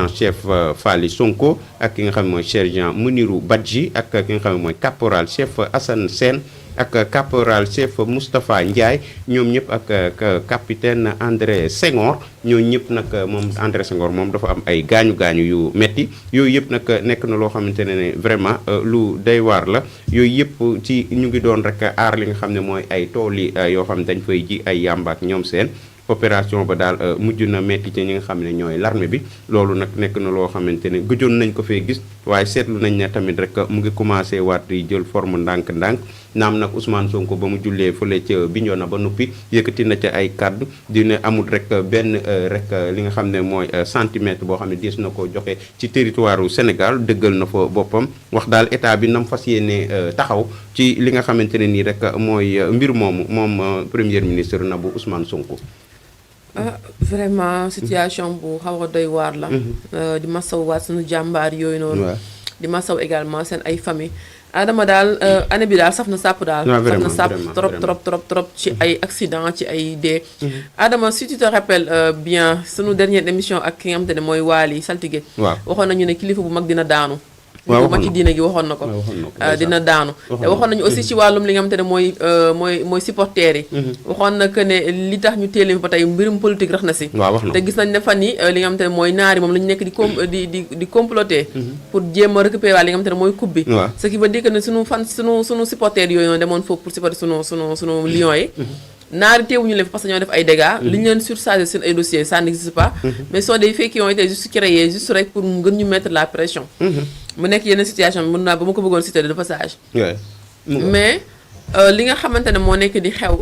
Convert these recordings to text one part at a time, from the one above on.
chef Fally Sonko ak ki nga xam ne mooy sergent Mounirou Badji ak ki nga xam ne mooy caporal chef Assane Sène ak caporal chef Moustapha Ndiaye ñoom ñëpp ak capitaine André Senghor ñooñu ñëpp nag moom André Senghor moom dafa am ay gaañu-gaañu yu metti yooyu yëpp nag nekk na loo xamante ne vraiment lu doy waar la yooyu yëpp ci ñu ngi doon rek aar li nga xam ne mooy ay tool yi yoo xam ne dañ fay ji ay yàmbaak ñoom seen opération ba daal mujj na metti ci ñi nga xam ne ñooy l'armée bi loolu nag nekk na loo xamante ne gëjoon nañ ko fee gis waaye seetlu nañ ne tamit rek mu ngi commencé waat di jël forme ndànk-ndànk naam nag Ousmane Sonko ba mu jullee fële ca Bignona ba noppi yëkkati na ca ay kaddu dina amul rek benn rek li nga xam ne mooy centimètre boo xam ne dees na ko joxe ci territoire u Sénégal dëggal na fa boppam wax daal état bi nam fas yéene taxaw ci li nga xamante ne nii rek mooy mbir moomu moom premier ministre na bu Ousmane Sonko. Vraiment situation bu xaw a doy waar la. di masaw waat suñu jàmbaar yooyu noonu. di masaw également seen ay famille Adama daal année bi daal saf na sàpp daal. saf na sàpp trop ci ay accident ci ay dee. Adama si tu te rappelles bien sunu dernière émission ak ki nga xamante ne mooy Waly Saltigué. waxoon nañu ne kilifa bu mag dina daanu. waaw mag ci diine gi waxoon na ko. dina daanu. te waxoon nañu aussi ci wàllum li nga xamante ne mooy supporters yi. waxoon na que ne li tax ñu téele ba tey mbirum politique rax na si. te gis nañ ne fan yi li nga xamante ne mooy naari moom la ñu nekk di comploter. pour jéem a récupérer li nga xamante ne mooy coupe bi. ce qui veut dire que ne sunu supporters yooyu noonu demoon foofu pour supporter sunu Lions yi. naari teewuñu leen parce que ñoo def ay dégâts. li ñu leen surchargé seen ay dossiers ça n'existe pas. mais sont des faits qui ont été juste créés juste rek pour mu gën ñu mettre la pression. mu nekk yenn situation bi mën naa ba ma ko bëggoon citer de passage. mais li nga xamante ne moo nekk di xew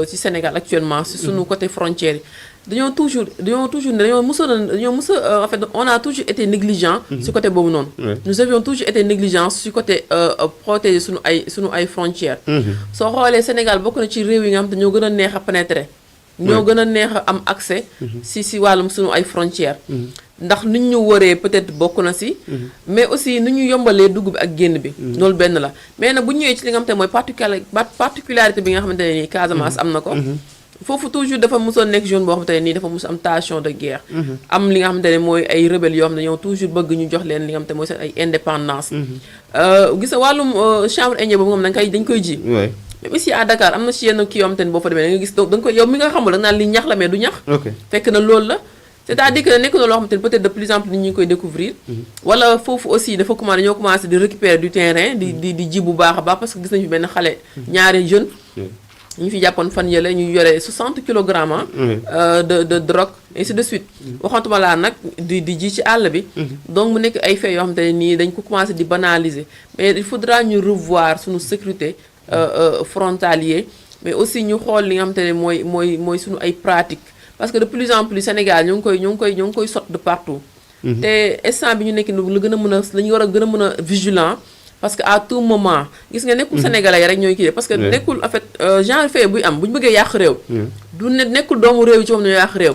ci Sénégal actuellement ci sunu côté frontière yi dañoo mës a en fait on a toujours été négligent ci côté boobu noonu. nous avions toujours été négligents ci côté protéger sunu ay frontières. soo xoolee Sénégal bokk na ci réew yi nga xam te ñoo gën a neex a pénétrer. ñoo gën a neex a am accès. ci wàllum sunu ay frontières. ndax ni ñu waree peut-être bokk na ci. mais aussi ni ñu yombalee dugg bi ak génn bi. loolu benn la mais nag bu ñëwee ci li nga xamante ne mooy particularité bi nga xamante ne nii Casamance am na ko. foofu toujours dafa mosoon nekk zone boo xamante ne nii dafa mos am tension de guerre. am li nga xamante ne mooy ay rebelles yoo xam ne ñoo toujours bëgg ñu jox leen li nga xamante ne mooy seen ay indépendance. gis nga wàllum chambre indien boobu nga xam dañ koy ji. même ici à Dakar am na ci yenn kii yoo xamante ne boo fa demee da nga gis da nga koy yow mi nga xamul da nga naan li ñax la mais du ñax. fekk na loolu la. c'est-à-dire que nekk na loo xamante ne peut-être de plus en plus nit ñi ngi koy découvrir. wala foofu aussi dafa commencé di récupérer du terrain di ji bu baax a baax parce que gis nañu fi benn xale ñaari jeunes. ñu fi jàppoon fan yële ñu yore 60 kilogrammes de drogue ainsi de suite. waxantuma laa nag di ji ci àll bi. donc mu nekk ay faits yoo xamante ne nii dañ ko commencé di banaliser mais il faudra ñu revoir suñu sécurité frontalier mais aussi ñu xool li nga xamante ne mooy suñu ay pratiques. parce que de plus en plus Sénégal ñoo ngi koy sot de partout. te instant bi ñu nekk lu gën a mën a la ñu war a gën a mën a vigilant parce que à tout moment gis nga nekkul sénégalais yi rek ñooy kii parce que nekkul en fait genre fait buy am bu ñu bëggee yàq réew. du nekkul doomu réew ci moom ñooy yàq réew.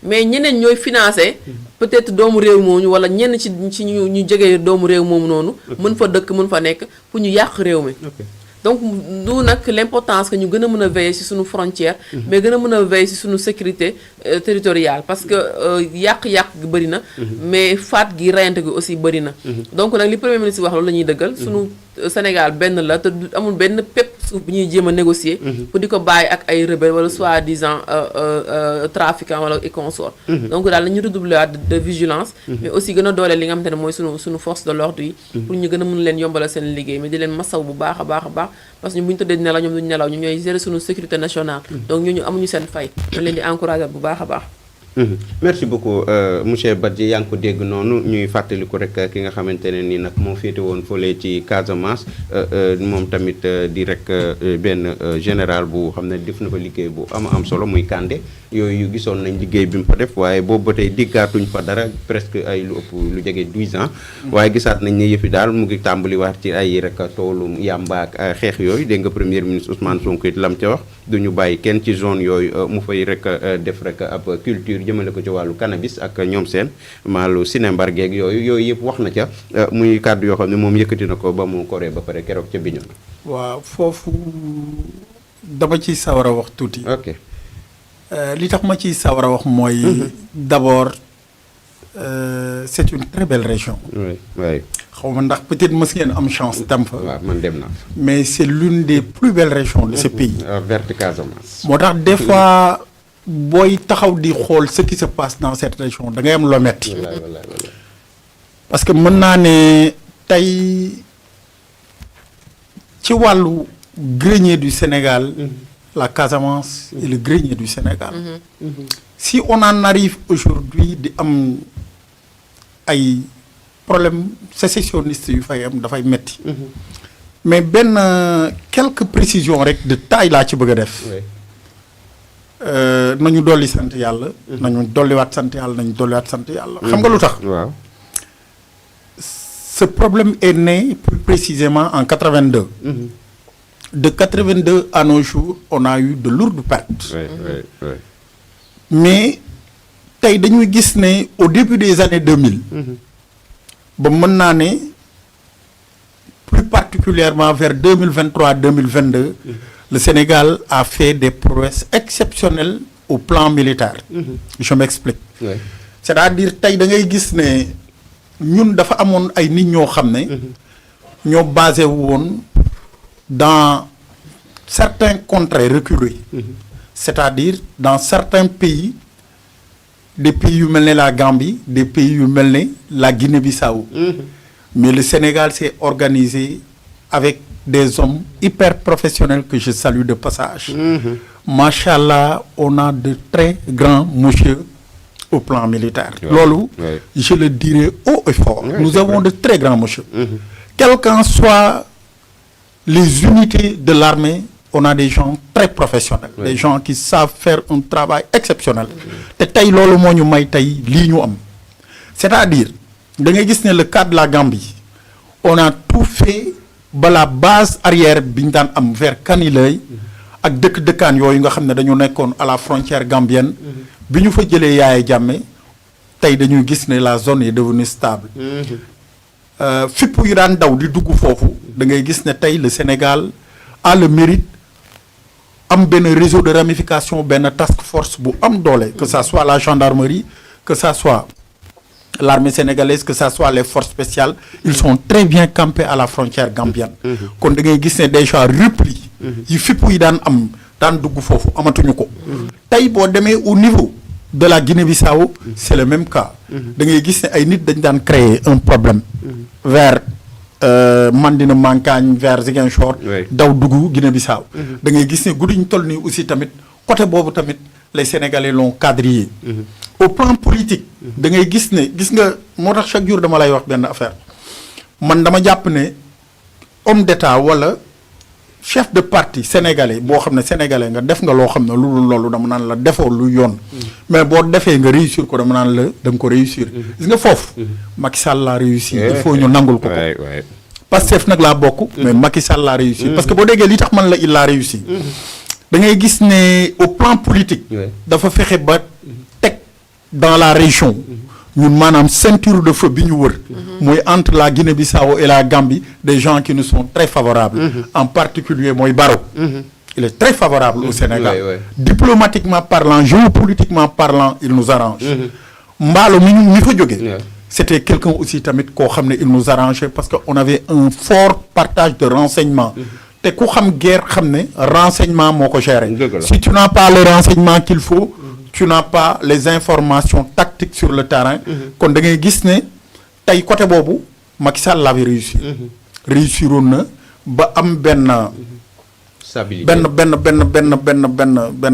mais ñeneen ñooy financé peut-être doomu réew moomu wala ñenn ci ñu jege doomu réew moomu noonu. mën fa dëkk mën fa nekk pour ñu yàq réew mi. donc du nag l'importance que ñu gën a mën a veiller ci suñu frontière mais gën a mën a veiller ci suñu sécurité territoriale parce que yàq-yàq gi bëri na mais faat gi reyante gi aussi bëri na donc nag li premier ministre wax loolu la ñuy dëggal suñu Sénégal benn la te amul benn pépp suuf bu ñuy jéem a négocier pour di ko bàyyi ak ay rebelle wala soi-disant trafiquant wala et consort donc daal nañu redoubler waat de vigilance mais aussi gën a dooleel li nga xamante ne mooy suñu force de l'ordre yi pour ñu gën a mën leen yombalal seen liggéey mais di leen masaw bu baax a baax parce que ñu bu ñu tëddee nelaw ñoom duñu nelaw ñu ñooy gérer suñu sécurité nationale donc ñooñu amuñu seen fay ñu leen di encourager bu baax a baax merci beaucoup monsieur Badji yaa ngi ko dégg noonu ñuy fàttaliku rek ki nga xamante ne ni nag moo féete woon fële ci Casamance moom tamit di rek benn général bu xam ne def na fa liggéey bu am solo muy Kandé yooyu gisoon nañ liggéey bi mu fa def waaye boobu ba tey diggaatuñ fa dara presque ay lu ëpp lu jege 12 ans waaye gisaat nañ ne yëfi daal mu ngi tàmbaliwaat ci ay rek toolu yàmba ak xeex yooyu dégg nga premier ministre Ousmane Sonko it lam ca wax duñu bàyyi kenn ci zone yooyu mu fay rek def rek ab culture jëmale ko ci wàllu cannabis ak ñoom seen maalu sinembar geeg yooyu yëpp wax na ca muy kàddu yoo xam ne moom yëkkati na ko ba mu koree ba pare keroog ca Bignona. waaw foofu dama ciy sawar a wax tuuti. ok li tax ma ciy sawar a wax mooy. d'abord c'est une très belle région. oui oui. xaw ma ndax peut-être mës ngeen am chance dem fa. waaw man dem naa fa. mais c'est l'une des plus belles régions de ce pays. verte Casamance. moo tax des fois booy taxaw di xool ce qui se passe dans cette région da ngay am loo metti. wallaay. parce que mën naa ne tey ci wàllu grenier du Sénégal. La Casamance est le grenier du Sénégal. Si on en arrive aujourd'hui di am ay problème sécessionniste yu fay am dafay metti. mais benn quelques précisions rek de taille laa ci bëgg a def. nañu dolli sant yàlla. nañu dolliwaat sant yàlla nañu dolliwaat sant yàlla. xam nga lu tax. waaw. Ce problème est né plus précisément en 82. De 82 à nos jours on a eu de lourdes pertes. oui. mais tey dañuy gis ne au début des années 2000. ba mën naa ne plus particulièrement vers 2023-2022. Le Sénégal a fait des prouesses exceptionnelles au plan militaire. Je m'explique. oui. C'est-à-dire tey da ngay gis ne ñun dafa amoon ay nit ñoo xam ne. ñoo basé woon dans certains contrées reculées. C'est-à-dire dans certains pays, des pays yu mel ne la Gambie, des pays yu mel ne la Guinée-Bissau. Mais le Sénégal s'est organisé avec des hommes hyper professionnels que je salue de passage. Machallah, on a de très grands monsieur au plan militaire. Loolu, je le dirai haut et fort. Nous avons de très grands monsieur. Quelles qu'en soient les unités de l'armée, on a des gens très professionnels. Des gens qui savent faire un travail exceptionnel. te tey loolu moo ñu may tey lii ñu am. C'est-à-dire da ngay gis ne le cas de la Gambie on a tout fait ba la base arrière bi ñu daan am vers Kanilai ak dëkkaan yooyu nga xam ne dañu nekkoon à la frontière gambienne. bi ñu fa jëlee Yaya Jammeh tey dañuy gis ne la zone est devenue stable. fipp yu daan daw di dugg foofu da ngay gis ne tey le Sénégal a le mérite am benn réseau de ramification benn task force bu am doole que ça soit la gendarmerie que ça soit l'armée sénégalaise que ça soit les forces spéciales ils sont très bien campés à la frontière gambienne. kon da ngay gis ne déjà repli yi fipp yi daan am daan dugg foofu amatuñu ko. tey boo demee au niveau de la Guinée-Bissau c'est le même cas. da ngay gis ne ay nit dañ daan créer un problème vers Mandina Mankagne vers Ziguinchor. daw dugg Guinée-Bissau. da ngay gis ne guddi ñu toll nii aussi tamit côté boobu tamit les Sénégalais l'ont quadrillé. au plan politique. da ngay gis ne gis nga moo tax chaque jour dama lay wax benn affaire man dama jàpp ne homme d'État wala chef de parti sénégalais boo xam ne sénégalais nga def nga loo xam ne loolu dama naan la defoo lu yoon. mais boo defee nga réussir ko dama naan la da nga ko réussir. gis nga foofu. Macky Sall l'a réussi. il faut ñu nangul ko ko. Pastef nag laa bokk. mais Macky Sall l'a réussi. parce que boo déggee li tax man la il l'a réussi. da ngay gis ne au plan politique. dafa fexe ba teg dans la région. ñun maanaam ceinture de feu bi ñu wër. mooy entre la Guinée-Bissau et la Gambie des gens qui nous sont très favorables. en particulier mooy Barrow. il est très favorable au Sénégal. diplomatiquement parlant géopolitiquement parlant il nous arrange. Mballo mi fa jógee. c'était quelqu'un aussi tamit koo xam ne il nous arrangeait parce que on avait un fort partage de renseignements. te ku xam guerre xam ne renseignement moo ko gérer. si tu n'as pas le renseignement qu'il faut. tu n'as pas les informations tactiques sur le terrain. kon da ngay gis ne tey côté boobu Macky Sall l'avait réussi. réussiroon na ba am benn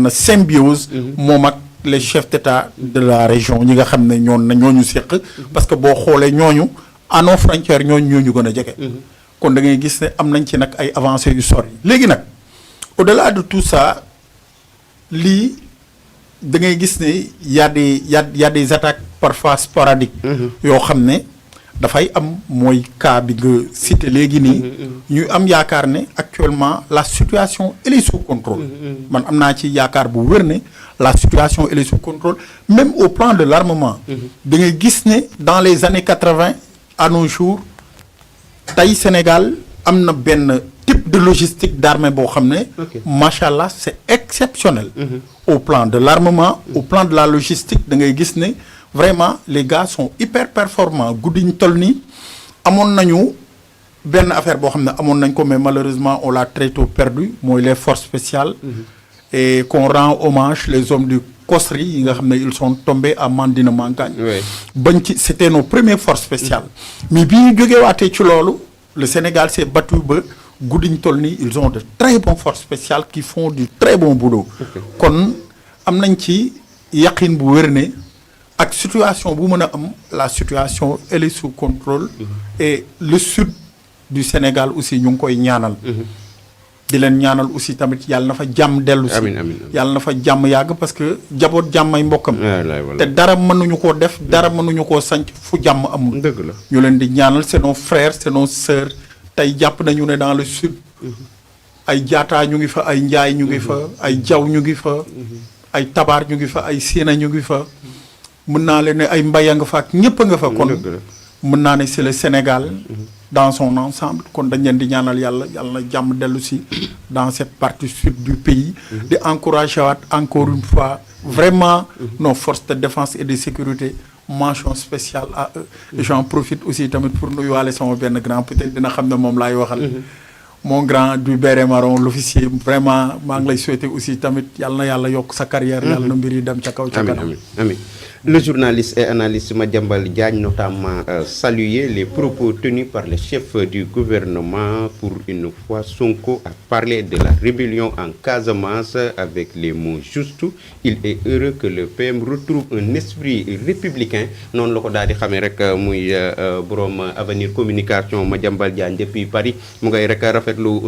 symbiose. moom ak les chefs d'État de la région ñi nga xam ne ñooñu seq. parce que boo xoolee ñooñu à nos frontières ñooñu gën a jege. kon da ngay gis ne am nañ ci nag ay avancées yu sori léegi nag au-delà de tout ça lii. da ngay gis ne y a des attaques parfois sporadiques. yoo xam ne dafay am mooy cas bi nga cité léegi nii. ñuy am yaakaar ne actuellement la situation elle est sous contrôle. man am naa ci yaakaar bu wér ne la situation elle est sous contrôle même au plan de l'armement. da ngay gis ne dans les années 80 à nos jours tey Sénégal am na benn type de logistique d'armée boo xam ne. machallah c'est exceptionnel. au plan de l'armement au plan de la logistique da ngay gis ne vraiment les gars sont hyper performants guddi ñu toll nii amoon nañu benn affaire boo xam ne amoon nañ ko mais malheureusement on l'a très tôt perdu mooy les forces spéciales. Et qu'on rend hommage les hommes du COSRI yi nga xam ne ils sont tombés à Mandina Mangagne. bañ ci c'était nos premières forces spéciales. mais bi ñu jógee waatee ci loolu le Sénégal s'est battu ba guddi ñu toll nii ils ont de très bonnes forces spéciales qui font du très bon boulot. kon am nañ ci yaqin bu wér ne ak situation bu mën a am la situation elle est sous contrôle. et le sud du Sénégal aussi ñu ngi koy ñaanal. di leen ñaanal aussi tamit yàlla na fa jàmm dellu si. amiin amiin yàlla na fa jàmm yàgg parce que jaboot jàmmay mbokkam. te dara mënuñu koo def dara mënuñu koo sanc fu jàmm amul. dëgg la ñu leen di ñaanal c'est nos frères c'est nos sœurs tey jàpp nañu ne dans le sud. ay jaataa ñu ngi fa ay njaay ñu ngi fa ay jaw ñu ngi fa. ay tabaar ñu ngi fa ay siina ñu ngi fa. mën naa leen ne ay mbay a nga fa ak ñëpp a nga fa. kon mën naa ne c'est le Sénégal. dans son ensemble kon dañ leen di ñaanal yàlla yàlla na jàmm dellu si dans cette partie sud du pays. di encourager waat encore une fois vraiment nos forces de défense et de sécurité mention spéciale à eux. et j'en profite aussi tamit pour nuyuwaale sama benn grand peut-être dina xam ne moom laay waxal. mon grand du béret marron l'officier vraiment maa ngi lay souhaiter aussi tamit yàlla na yàlla yokk sa carrière. yàlla na mbir yi dem ca kaw ca kanam. amiin le journaliste et analyste Madiambal Diagne notamment salué les propos tenus par le chef du gouvernement. Pour une fois, Sonko a parlé de la rébellion en Casamance avec les mots justes. Il est heureux que le PM retrouve un esprit républicain. noonu la ko daal di xamee rek muy borom avenir communication Madiambal Diagne depuis Paris mu ngay rek rafetlu